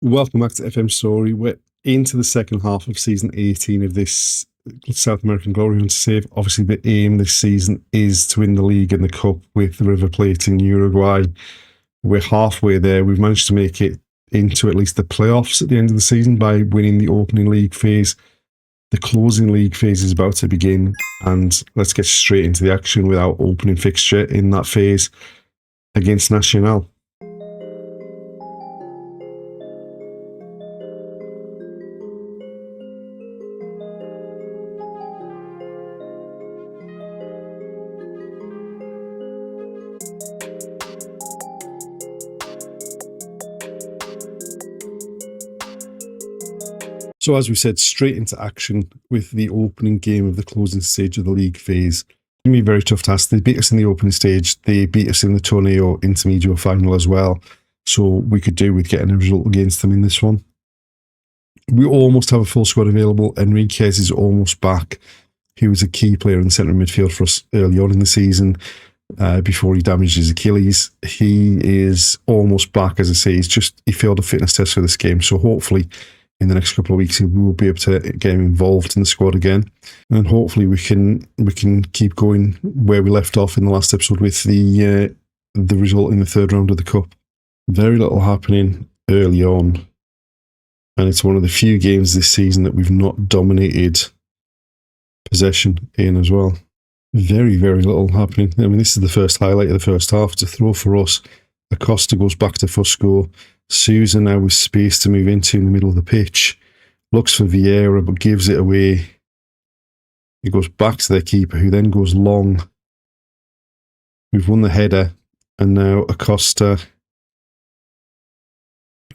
Welcome back to FM Story. We're into the second half of season 18 of this South American Glory Hunt Save. Obviously, the aim this season is to win the league and the cup with the River Plate in Uruguay. We're halfway there. We've managed to make it into at least the playoffs at the end of the season by winning the opening league phase. The closing league phase is about to begin, and let's get straight into the action with our opening fixture in that phase against Nacional. So as we said, straight into action with the opening game of the closing stage of the league phase. It's going to be a very tough task. They beat us in the opening stage. They beat us in the Torneo Intermedio final as well. So we could do with getting a result against them in this one. We almost have a full squad available. Enriquez is almost back. He was a key player in the centre midfield for us early on in the season before he damaged his Achilles. He is almost back, as I say. He failed a fitness test for this game. So hopefully in the next couple of weeks, we will be able to get him involved in the squad again, and hopefully we can keep going where we left off in the last episode with the result in the third round of the cup. Very little happening early on, and it's one of the few games this season that we've not dominated possession in as well. Very, very little happening. I mean, this is the first highlight of the first half. It's a throw for us. Acosta goes back to Fusco. Sousa now with space to move into in the middle of the pitch. Looks for Vieira, but gives it away. It goes back to their keeper, who then goes long. We've won the header, and now Acosta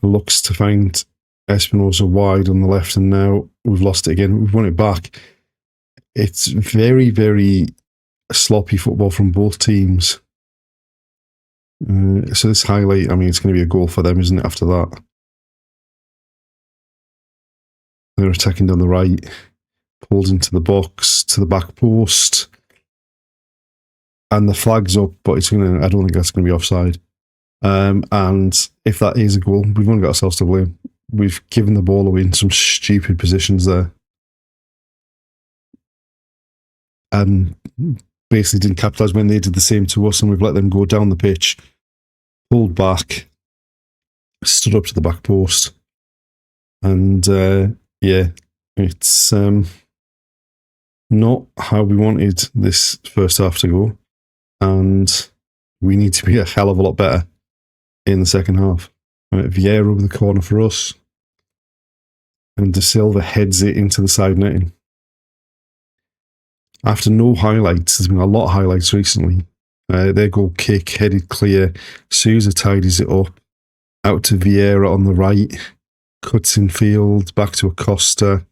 looks to find Espinosa wide on the left, and now we've lost it again. We've won it back. It's very, very sloppy football from both teams. So this highlight, I mean, it's going to be a goal for them, isn't it, after that? They're attacking down the right, pulls into the box, to the back post, and the flag's up, but I don't think that's going to be offside. And if that is a goal, we've only got ourselves to blame. We've given the ball away in some stupid positions there. And basically didn't capitalise when they did the same to us, and we've let them go down the pitch, pulled back, stood up to the back post, and it's not how we wanted this first half to go, and we need to be a hell of a lot better in the second half. Vieira over the corner for us, and De Silva heads it into the side netting. After no highlights, there's been a lot of highlights recently. Their goal kick, headed clear. Sousa tidies it up. Out to Vieira on the right. Cuts in field. Back to Acosta.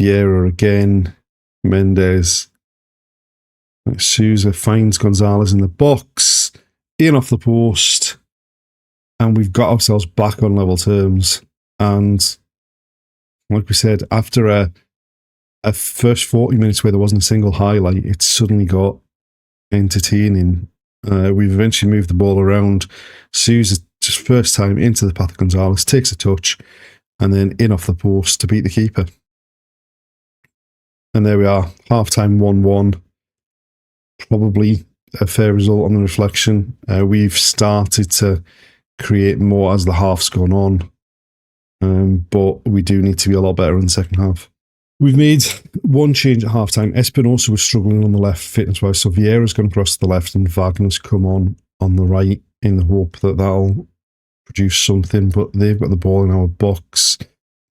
Vieira again. Mendes. Sousa finds Gonzalez in the box. In off the post. And we've got ourselves back on level terms. And like we said, after a first 40 minutes where there wasn't a single highlight, it suddenly got entertaining. We've eventually moved the ball around. Sousa, just first time into the path of Gonzalez, takes a touch, and then in off the post to beat the keeper. And there we are, half-time 1-1. Probably a fair result on the reflection. We've started to create more as the half's gone on, but we do need to be a lot better in the second half. We've made one change at half-time. Espinosa was struggling on the left fitness-wise, so Vieira's gone across to the left and Wagner's come on the right in the hope that that'll produce something, but they've got the ball in our box.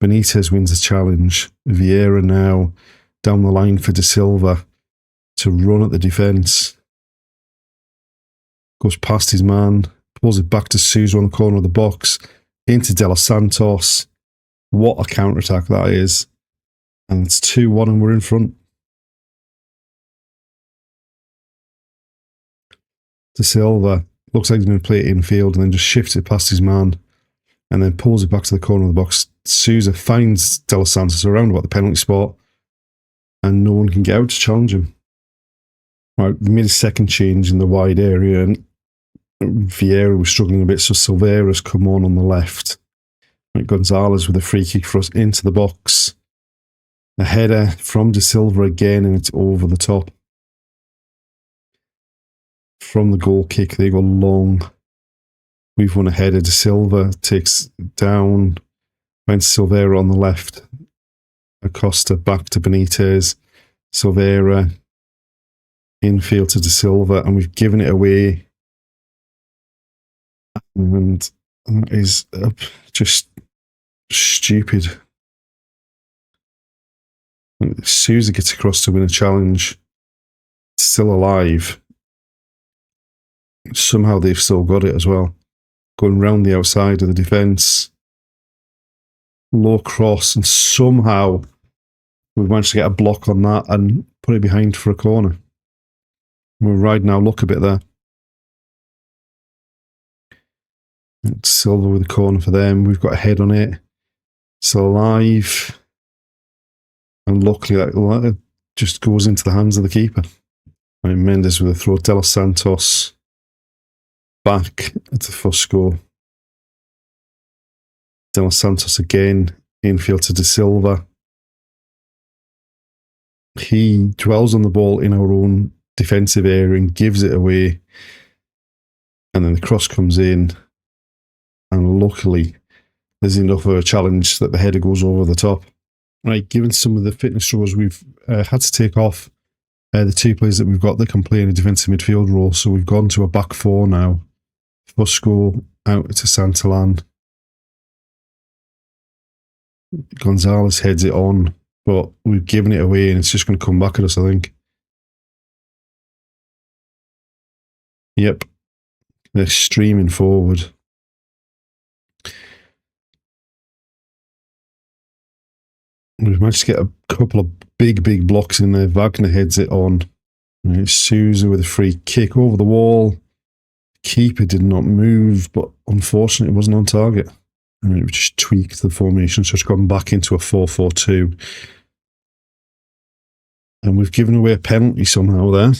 Benitez wins the challenge. Vieira now down the line for De Silva to run at the defence. Goes past his man, pulls it back to Sousa on the corner of the box, into De Los Santos. What a counter-attack that is. And it's 2-1 and we're in front. De Silva looks like he's going to play it in field and then just shifts it past his man and then pulls it back to the corner of the box. Sousa finds De Los Santos around about the penalty spot and no one can get out to challenge him. Right, we made a second change in the wide area and Vieira was struggling a bit, so Silveira's come on the left. Right, Gonzalez with a free kick for us into the box. A header from De Silva again, and it's over the top. From the goal kick, they go long. We've won a header. De Silva takes down. Went Silveira on the left. Acosta back to Benitez. Silveira infield to De Silva, and we've given it away. And that is just stupid. Sousa gets across to win a challenge. Still alive. Somehow they've still got it as well. Going round the outside of the defence. Low cross, and somehow we've managed to get a block on that and put it behind for a corner. We're riding our luck a bit there. It's Silva with a corner for them. We've got a head on it. Still alive. And luckily that just goes into the hands of the keeper. Right, Mendes with a throw. De Los Santos back at the first goal. De Los Santos again, infield to De Silva. He dwells on the ball in our own defensive area and gives it away. And then the cross comes in. And luckily, there's enough of a challenge that the header goes over the top. Right, given some of the fitness struggles, we've had to take off the two players that we've got that can play in a defensive midfield role. So we've gone to a back four now. Fusco out to Santillan. Gonzalez heads it on, but we've given it away and it's just going to come back at us, I think. Yep. They're streaming forward. We've managed to get a couple of big blocks in there. Wagner heads it on. Right, Sousa with a free kick over the wall. Keeper did not move, but unfortunately it wasn't on target. And we've just tweaked the formation, so it's gone back into a 4-4-2. And we've given away a penalty somehow there.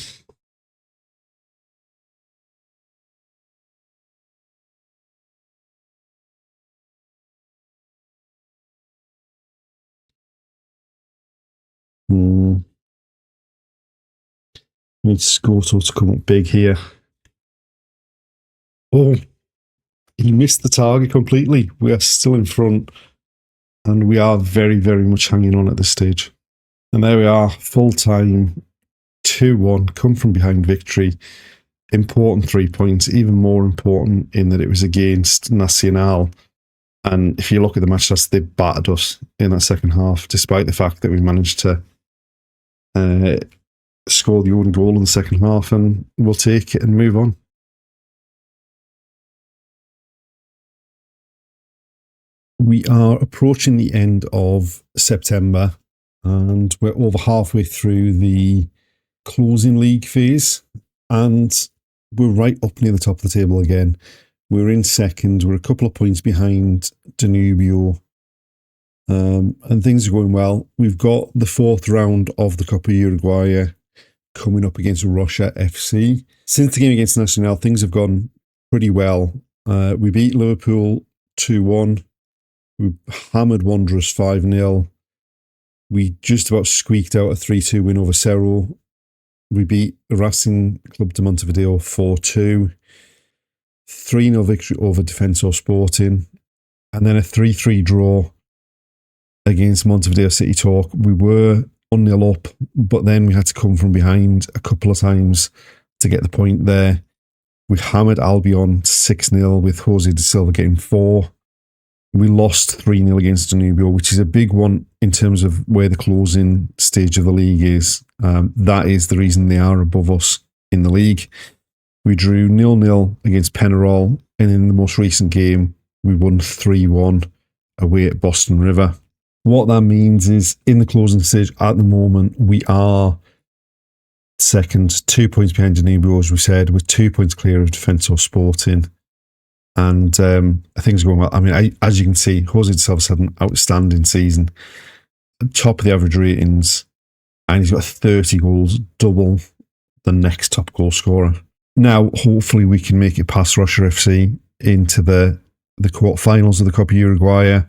Need Scoto to come up big here. Oh, he missed the target completely. We are still in front, and we are very much hanging on at this stage. And there we are, full time, 2-1, come from behind victory. Important 3 points, even more important in that it was against Nacional. And if you look at the match stats, they battered us in that second half, despite the fact that we managed to score the own goal in the second half, and we'll take it and move on. We are approaching the end of September, and we're over halfway through the closing league phase, and we're right up near the top of the table again. We're in second. We're a couple of points behind Danubio, and things are going well. We've got the fourth round of the Copa Uruguay coming up against Russia FC. Since the game against Nacional, things have gone pretty well. We beat Liverpool 2-1. We hammered Wanderers 5-0. We just about squeaked out a 3-2 win over Cerro. We beat Racing Club de Montevideo 4-2. 3-0 victory over Defensor Sporting. And then a 3-3 draw against Montevideo City Talk. We were 1-0 up, but then we had to come from behind a couple of times to get the point there. We hammered Albion 6-0 with Jose de Silva getting 4. We lost 3-0 against Danubio, which is a big one in terms of where the closing stage of the league is. That is the reason they are above us in the league. We drew 0-0 against Penarol, and in the most recent game, we won 3-1 away at Boston River. What that means is, in the closing stage at the moment, we are second, 2 points behind Danubio, as we said, with 2 points clear of Defensor Sporting. And things are going well. I mean, as you can see, Jose de Silva's had an outstanding season. Top of the average ratings, and he's got 30 goals, double the next top goal scorer. Now, hopefully we can make it past Russia FC into the quarterfinals of the Copa Uruguay.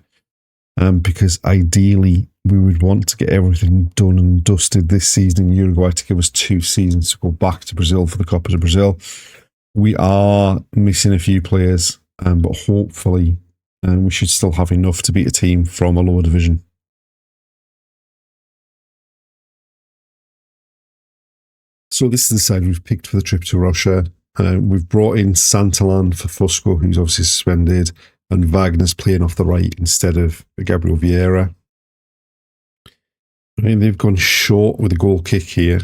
because ideally we would want to get everything done and dusted this season in Uruguay to give us 2 seasons to go back to Brazil for the Copa do Brazil. We are missing a few players, but hopefully we should still have enough to beat a team from a lower division. So this is the side we've picked for the trip to Russia. We've brought in Santalan for Fusco, who's obviously suspended, and Wagner's playing off the right instead of Gabriel Vieira. I mean, they've gone short with a goal kick here.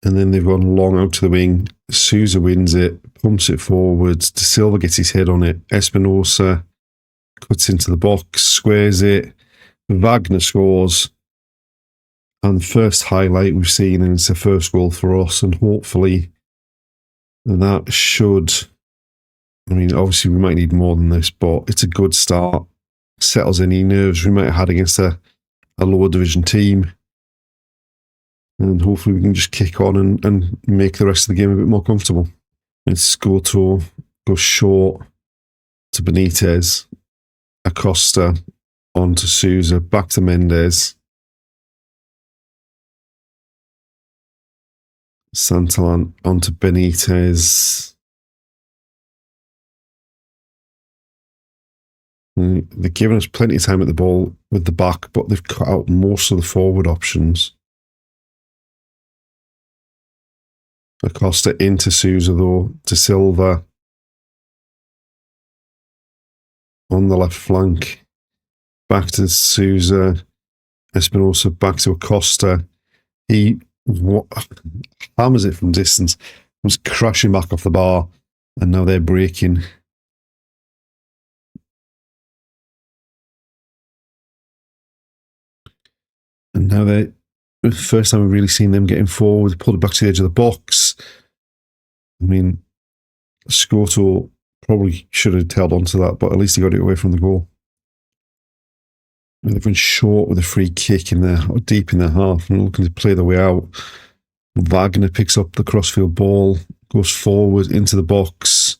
And then they've gone long out to the wing. Sousa wins it, pumps it forwards. De Silva gets his head on it. Espinosa cuts into the box, squares it. Wagner scores. And the first highlight we've seen, and it's the first goal for us. And hopefully that should... I mean, obviously we might need more than this, but it's a good start. Settles any nerves we might have had against a lower division team. And hopefully we can just kick on and make the rest of the game a bit more comfortable. It's Scoto goes short to Benitez. Acosta on to Sousa, back to Mendes. Santalan on to Benitez. They're giving us plenty of time at the ball with the back, but they've cut out most of the forward options. Acosta into Sousa though, De Silva on the left flank, back to Sousa, Espinosa back to Acosta. He hammers it from distance, was crashing back off the bar, and now they're breaking. And now they're the first time we've really seen them getting forward, pulled it back to the edge of the box. I mean, Scoto probably should have held on to that, but at least he got it away from the goal. And they've been short with a free kick in there, or deep in their half, and looking to play their way out. Wagner picks up the crossfield ball, goes forward into the box.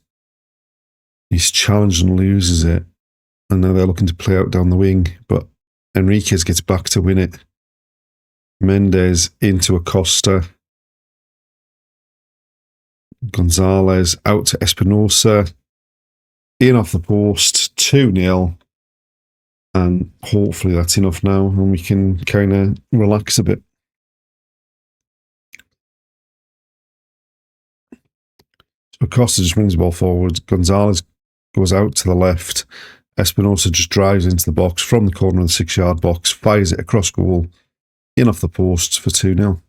He's challenged and loses it. And now they're looking to play out down the wing, but Enriquez gets back to win it. Mendes into Acosta. Gonzalez out to Espinosa. In off the post, 2-0. And hopefully that's enough now and we can kind of relax a bit. So Acosta just brings the ball forward. Gonzalez goes out to the left. Espinosa just drives into the box from the corner of the 6-yard box, fires it across goal. In off the post for 2-0.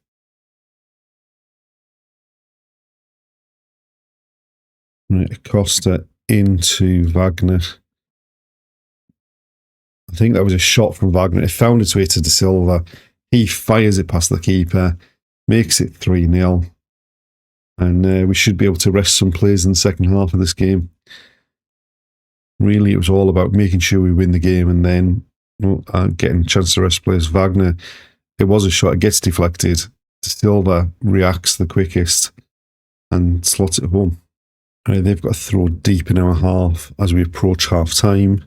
Right, Acosta into Wagner. I think that was a shot from Wagner. It found its way to De Silva. He fires it past the keeper, makes it 3-0. And we should be able to rest some players in the second half of this game. Really, it was all about making sure we win the game and then getting a chance to rest players. Wagner, it was a shot, it gets deflected. De Silva reacts the quickest and slots it home. Right, they've got to throw deep in our half as we approach half time.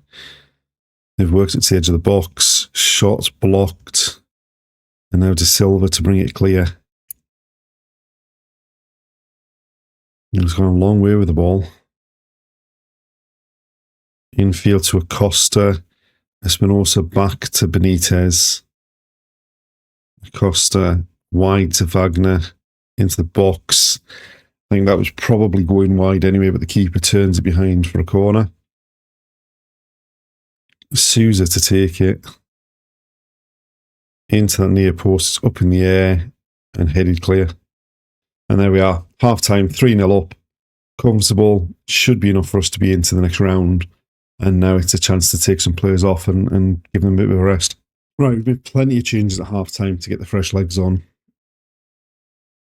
They've worked it to the edge of the box. Shots blocked. And now De Silva to bring it clear. He's gone a long way with the ball. Infield to Acosta. Espinosa back to Benitez. Acosta wide to Wagner. Into the box. I think that was probably going wide anyway, but the keeper turns it behind for a corner. Sousa to take it. Into that near post, up in the air, and headed clear. And there we are. Half time, 3-0 up. Comfortable. Should be enough for us to be into the next round. And now it's a chance to take some players off and give them a bit of a rest. Right, we've made plenty of changes at half time to get the fresh legs on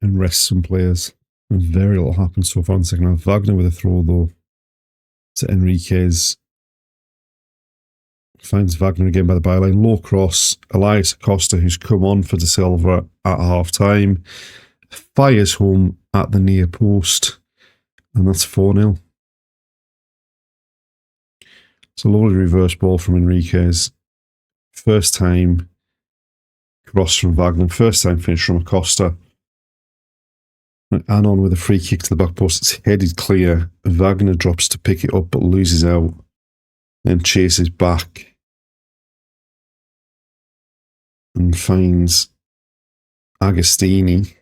and rest some players. And very little happened so far in the second half. Wagner with a throw though to Enriquez. Finds Wagner again by the byline. Low cross. Elias Acosta, who's come on for De Silva at half time, fires home at the near post. And that's 4-0. It's a lovely reverse ball from Enriquez. First time cross from Wagner. First time finish from Acosta. Anon with a free kick to the back post. It's headed clear. Wagner drops to pick it up but loses out and chases back and finds Agostini.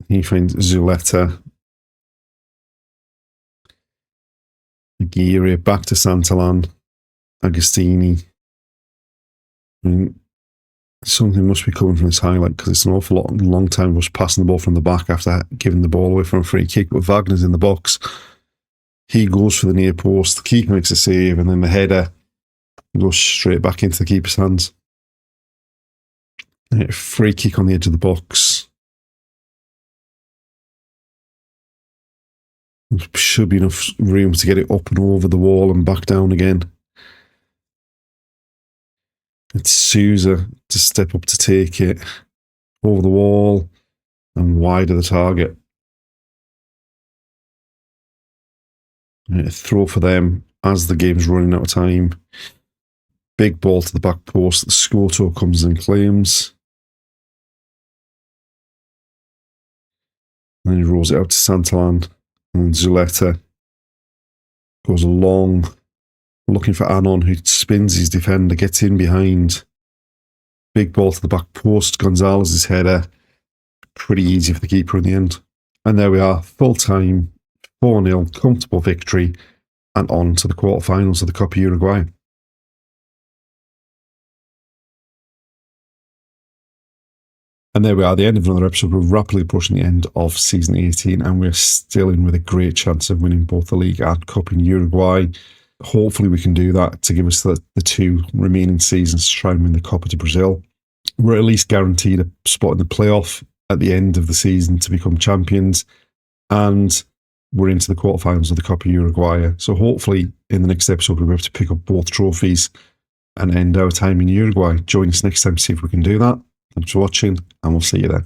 He finds Zuleta. Aguirre back to Santillan. Agostini. I mean, something must be coming from this highlight because it's an awful long time of us passing the ball from the back after giving the ball away from a free kick. But Wagner's in the box. He goes for the near post. The keeper makes a save, and then the header goes straight back into the keeper's hands. Free kick on the edge of the box. There should be enough room to get it up and over the wall and back down again. It's Sousa to step up to take it over the wall and wide of the target. A throw for them as the game's running out of time. Big ball to the back post. The Scoto comes and claims. And then he rolls it out to Santillan. And Zuleta goes along, looking for Anon, who spins his defender, gets in behind. Big ball to the back post. Gonzalez's header. Pretty easy for the keeper in the end. And there we are, full time, 4-0, comfortable victory, and on to the quarterfinals of the Copa Uruguay. And there we are, the end of another episode. We're rapidly approaching the end of season 18, and we're still in with a great chance of winning both the league and Cup in Uruguay. Hopefully we can do that to give us the two remaining seasons to try and win the Copa de Brazil. We're at least guaranteed a spot in the playoff at the end of the season to become champions, and we're into the quarterfinals of the Copa Uruguay. So hopefully in the next episode we'll be able to pick up both trophies and end our time in Uruguay. Join us next time to see if we can do that. Thanks for watching, and we'll see you then.